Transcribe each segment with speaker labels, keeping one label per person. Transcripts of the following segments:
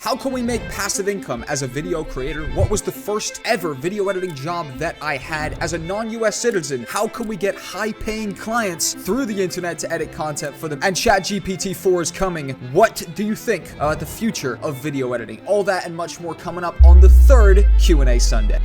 Speaker 1: How can we make passive income as a video creator? What was the first ever video editing job that I had as a non-US citizen? How can we get high-paying clients through the internet to edit content for them? And ChatGPT 4 is coming. What do you think about the future of video editing? All that and much more coming up on the third Q&A Sunday.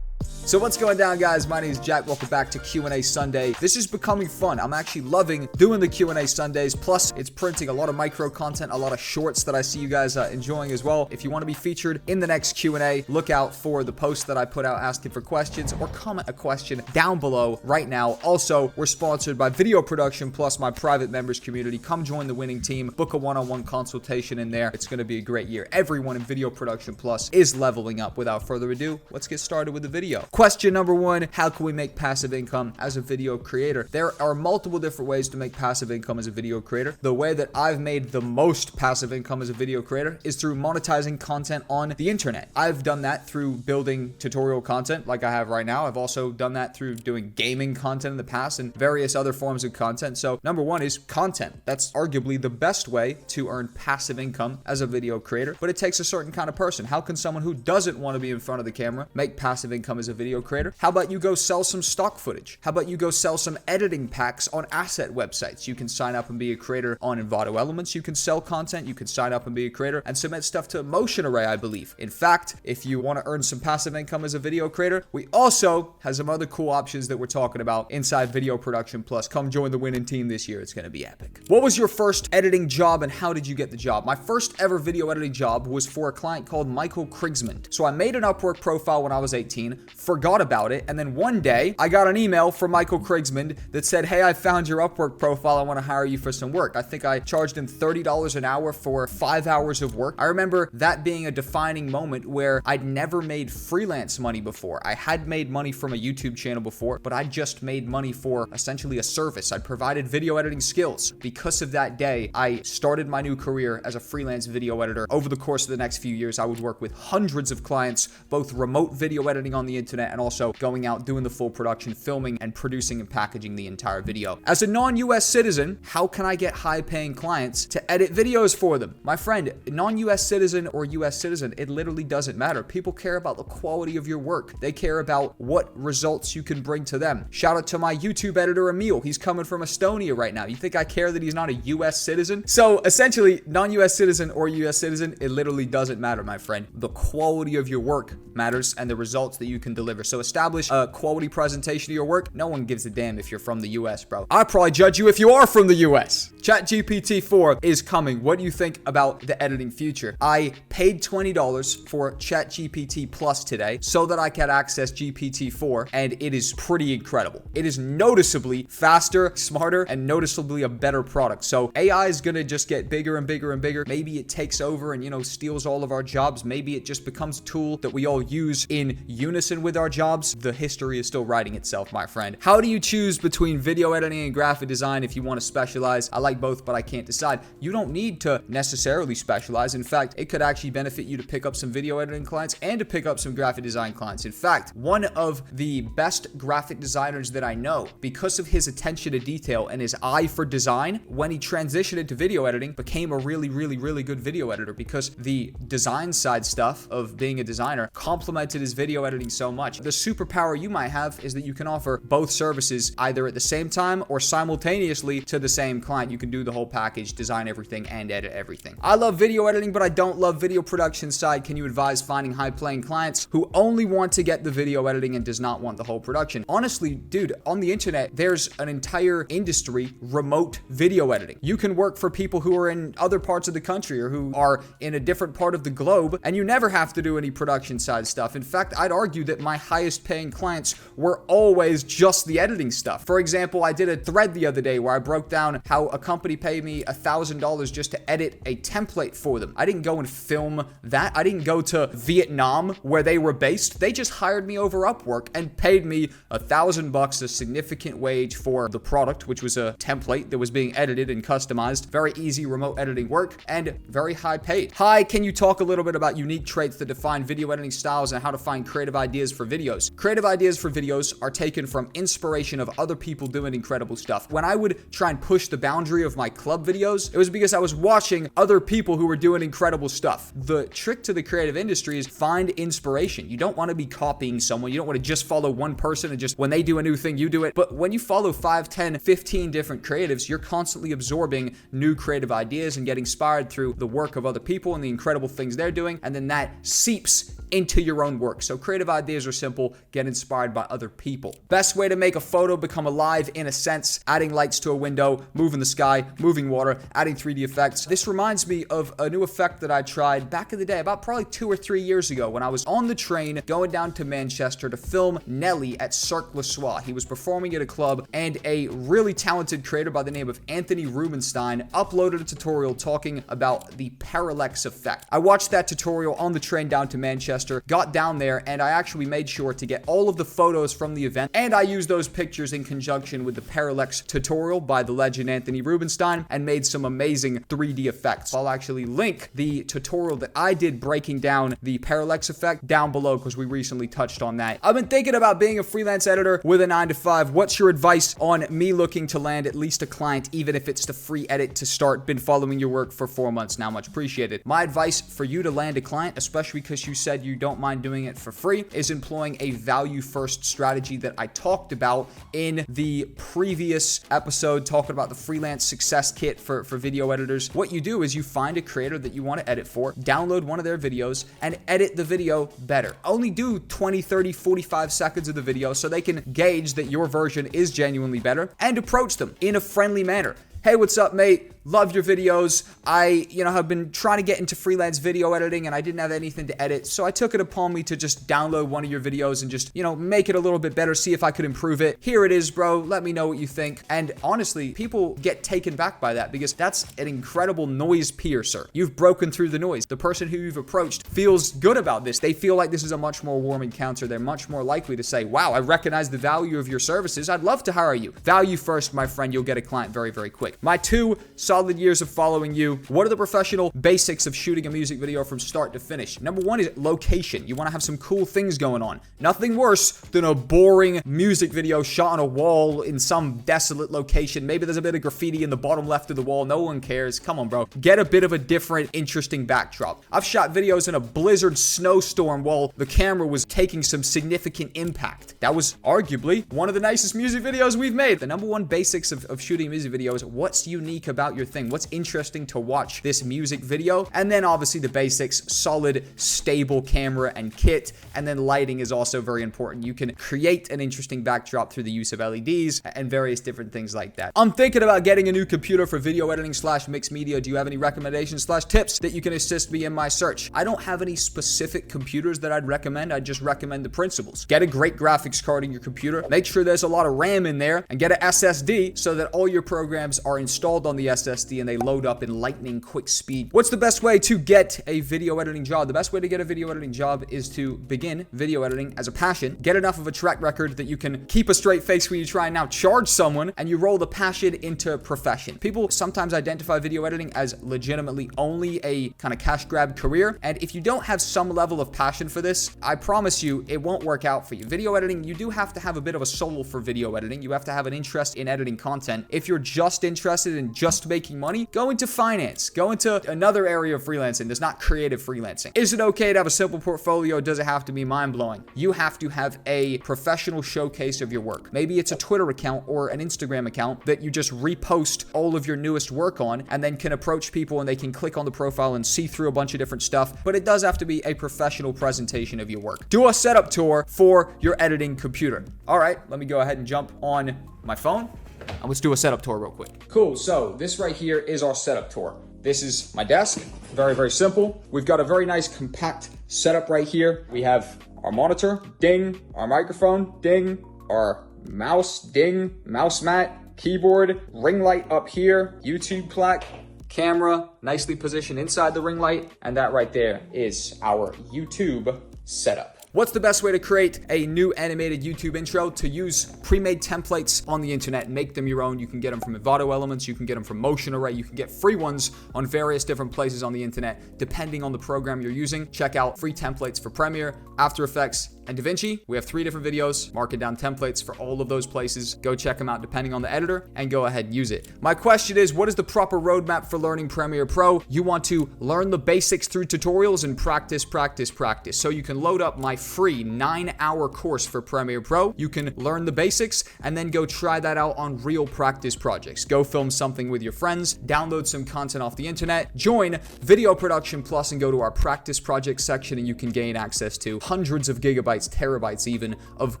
Speaker 1: So what's going down, guys? My name is Jack. Welcome back to Q&A Sunday. This is becoming fun. I'm actually loving doing the Q&A Sundays. Plus, it's printing a lot of micro content, a lot of shorts that I see you guys enjoying as well. If you want to be featured in the next Q&A, look out for the post that I put out asking for questions, or comment a question down below right now. Also, we're sponsored by Video Production Plus, my private members community. Come join the winning team. Book a one-on-one consultation in there. It's going to be a great year. Everyone in Video Production Plus is leveling up. Without further ado, let's get started with the video. Question number one, how can we make passive income as a video creator? There are multiple different ways to make passive income as a video creator. The way that I've made the most passive income as a video creator is through monetizing content on the internet. I've done that through building tutorial content like I have right now. I've also done that through doing gaming content in the past and various other forms of content. So number one is content. That's arguably the best way to earn passive income as a video creator, but it takes a certain kind of person. How can someone who doesn't want to be in front of the camera make passive income as a video creator? How about you go sell some stock footage? How about you go sell some editing packs on asset websites? You can sign up and be a creator on Envato Elements. You can sell content. You can sign up and be a creator and submit stuff to Motion Array, I believe. In fact, if you want to earn some passive income as a video creator, we also have some other cool options that we're talking about inside Video Production Plus. Come join the winning team this year. It's going to be epic. What was your first editing job and how did you get the job? My first ever video editing job was for a client called Michael Krigsman. So I made an Upwork profile when I was 18, forgot about it, and then one day I got an email from Michael Krigsman that said, "Hey, I found your Upwork profile. I want to hire you for some work." I think I charged him $30 an hour for 5 hours of work. I remember that being a defining moment where I'd never made freelance money before. I had made money from a YouTube channel before, but I just made money for essentially a service. I provided video editing skills. Because of that day, I started my new career as a freelance video editor. Over the course of the next few years, I would work with hundreds of clients, both remote video editing on the internet and also going out doing the full production, filming and producing and packaging the entire video. As a non-US citizen, how can I get high-paying clients to edit videos for them? My friend, non-US citizen or US citizen, it literally doesn't matter. People care about the quality of your work. They care about what results you can bring to them. Shout out to my YouTube editor, Emil. He's coming from Estonia right now. You think I care that he's not a US citizen? So essentially, non-US citizen or US citizen, it literally doesn't matter, my friend. The quality of your work matters and the results that you can deliver. So establish a quality presentation of your work. No one gives a damn if you're from the US, bro. I'll probably judge you if you are from the US. ChatGPT 4 is coming. What do you think about the editing future? I paid $20 for ChatGPT Plus today so that I could access GPT-4, and it is pretty incredible. It is noticeably faster, smarter, and noticeably a better product. So AI is gonna just get bigger and bigger and bigger. Maybe it takes over and, steals all of our jobs. Maybe it just becomes a tool that we all use in unison with our jobs. The history is still writing itself, my friend. How do you choose between video editing and graphic design if you want to specialize? I like both, but I can't decide. You don't need to necessarily specialize. In fact, it could actually benefit you to pick up some video editing clients and to pick up some graphic design clients. In fact, one of the best graphic designers that I know, because of his attention to detail and his eye for design, when he transitioned into video editing, became a really, really, really good video editor because the design side stuff of being a designer complemented his video editing so much. The superpower you might have is that you can offer both services either at the same time or simultaneously to the same client. You can do the whole package, design everything, and edit everything. I love video editing, but I don't love video production side. Can you advise finding high-paying clients who only want to get the video editing and does not want the whole production? Honestly, dude, on the internet, there's an entire industry, remote video editing. You can work for people who are in other parts of the country or who are in a different part of the globe, and you never have to do any production side stuff. In fact, I'd argue that my highest paying clients were always just the editing stuff. For example, I did a thread the other day where I broke down how a company paid me $1,000 just to edit a template for them. I didn't go and film that. I didn't go to Vietnam where they were based. They just hired me over Upwork and paid me $1,000, a significant wage for the product, which was a template that was being edited and customized. Very easy remote editing work and very high paid. Hi, can you talk a little bit about unique traits that define video editing styles and how to find creative ideas for for videos. Creative ideas for videos are taken from inspiration of other people doing incredible stuff. When I would try and push the boundary of my club videos, it was because I was watching other people who were doing incredible stuff. The trick to the creative industry is find inspiration. You don't want to be copying someone. You don't want to just follow one person and just when they do a new thing, you do it. But when you follow 5, 10, 15 different creatives, you're constantly absorbing new creative ideas and getting inspired through the work of other people and the incredible things they're doing. And then that seeps into your own work. So creative ideas are simple. Get inspired by other people. Best way to make a photo become alive in a sense, adding lights to a window, moving the sky, moving water, adding 3D effects. This reminds me of a new effect that I tried back in the day, about probably 2 or 3 years ago when I was on the train going down to Manchester to film Nelly at Cirque du Soleil. He was performing at a club and a really talented creator by the name of Anthony Rubinstein uploaded a tutorial talking about the parallax effect. I watched that tutorial on the train down to Manchester, got down there, and I actually made sure to get all of the photos from the event, and I used those pictures in conjunction with the parallax tutorial by the legend Anthony Rubinstein and made some amazing 3D effects. I'll actually link the tutorial that I did breaking down the parallax effect down below because we recently touched on that. I've been thinking about being a freelance editor with a 9-to-5. What's your advice on me looking to land at least a client, even if it's the free edit to start? Been following your work for 4 months now, much appreciated. My advice for you to land a client, especially because you said you don't mind doing it for free, is employing a value first strategy that I talked about in the previous episode, talking about the freelance success kit for video editors. What you do is you find a creator that you want to edit for, download one of their videos, and edit the video better. Only do 20, 30, 45 seconds of the video so they can gauge that your version is genuinely better, and approach them in a friendly manner. Hey, what's up, mate? Love your videos. I, have been trying to get into freelance video editing and I didn't have anything to edit. So I took it upon me to just download one of your videos and just, make it a little bit better, see if I could improve it. Here it is, bro. Let me know what you think. And honestly, people get taken back by that because that's an incredible noise piercer. You've broken through the noise. The person who you've approached feels good about this. They feel like this is a much more warm encounter. They're much more likely to say, wow, I recognize the value of your services. I'd love to hire you. Value first, my friend. You'll get a client very, very quick. My 2 solid years of following you. What are the professional basics of shooting a music video from start to finish? Number 1 is location. You want to have some cool things going on. Nothing worse than a boring music video shot on a wall in some desolate location. Maybe there's a bit of graffiti in the bottom left of the wall. No one cares. Come on, bro. Get a bit of a different, interesting backdrop. I've shot videos in a blizzard snowstorm while the camera was taking some significant impact. That was arguably one of the nicest music videos we've made. The number 1 basics of shooting a music video is what's unique about your thing. What's interesting to watch this music video? And then obviously the basics, solid, stable camera and kit. And then lighting is also very important. You can create an interesting backdrop through the use of LEDs and various different things like that. I'm thinking about getting a new computer for video editing / mixed media. Do you have any recommendations / tips that you can assist me in my search? I don't have any specific computers that I'd recommend. I just recommend the principles. Get a great graphics card in your computer. Make sure there's a lot of RAM in there and get an SSD so that all your programs are installed on the SSD and they load up in lightning quick speed. What's the best way to get a video editing job? The best way to get a video editing job is to begin video editing as a passion, get enough of a track record that you can keep a straight face when you try and now charge someone, and you roll the passion into profession. People sometimes identify video editing as legitimately only a kind of cash grab career, and if you don't have some level of passion for this, I promise you it won't work out for you. Video editing, you do have to have a bit of a soul for video editing. You have to have an interest in editing content. If you're just interested in just making money, go into finance, go into another area of freelancing that's not creative freelancing. Is it okay to have a simple portfolio? Does it have to be mind-blowing? You have to have a professional showcase of your work. Maybe it's a Twitter account or an Instagram account that you just repost all of your newest work on and then can approach people and they can click on the profile and see through a bunch of different stuff, but it does have to be a professional presentation of your work. Do a setup tour for your editing computer. All right, let me go ahead and jump on my phone and let's do a setup tour real quick. Cool, so this right here is our setup tour. This is my desk, very, very simple. We've got a very nice compact setup right here. We have our monitor, ding, our microphone, ding, our mouse, ding, mouse mat, keyboard, ring light up here, YouTube plaque, camera nicely positioned inside the ring light, and that right there is our YouTube setup. What's the best way to create a new animated YouTube intro? To use pre-made templates on the internet and make them your own. You can get them from Envato Elements, you can get them from Motion Array, you can get free ones on various different places on the internet, depending on the program you're using. Check out free templates for Premiere, After Effects, and DaVinci. We have 3 different videos, marking down templates for all of those places. Go check them out depending on the editor and go ahead and use it. My question is, what is the proper roadmap for learning Premiere Pro? You want to learn the basics through tutorials and practice, practice, practice. So you can load up my free 9-hour course for Premiere Pro. You can learn the basics and then go try that out on real practice projects. Go film something with your friends, download some content off the internet, join Video Production Plus and go to our practice project section, and you can gain access to hundreds of gigabytes, terabytes even, of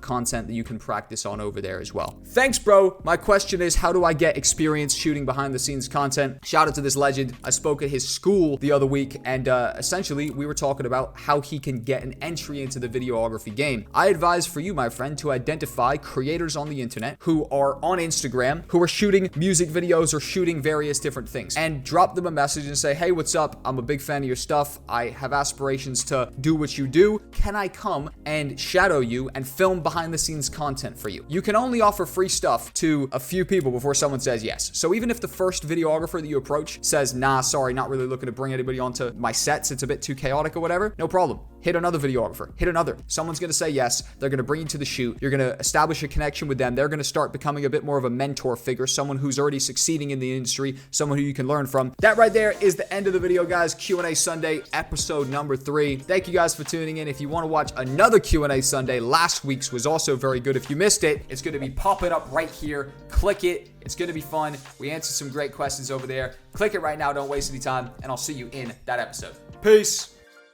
Speaker 1: content that you can practice on over there as well. Thanks, bro. My question is, how do I get experience shooting behind the scenes content? Shout out to this legend. I spoke at his school the other week, and essentially we were talking about how he can get an entry into the videography game. I advise for you, my friend, to identify creators on the internet who are on Instagram, who are shooting music videos or shooting various different things, and drop them a message and say, hey, what's up? I'm a big fan of your stuff. I have aspirations to do what you do. Can I come and shadow you and film behind the scenes content for you? You can only offer free stuff to a few people before someone says yes. So even if the first videographer that you approach says, nah, sorry, not really looking to bring anybody onto my sets, it's a bit too chaotic or whatever, no problem. Hit another videographer, hit another. Someone's gonna say yes, they're gonna bring you to the shoot, you're gonna establish a connection with them, they're gonna start becoming a bit more of a mentor figure, someone who's already succeeding in the industry, someone who you can learn from. That right there is the end of the video, guys. Q&A Sunday, episode number 3. Thank you guys for tuning in. If you wanna watch another Q&A Sunday, last week's was also very good. If you missed it, it's gonna be popping up right here. Click it. It's gonna be fun. We answered some great questions over there. Click it right now. Don't waste any time, and I'll see you in that episode. Peace.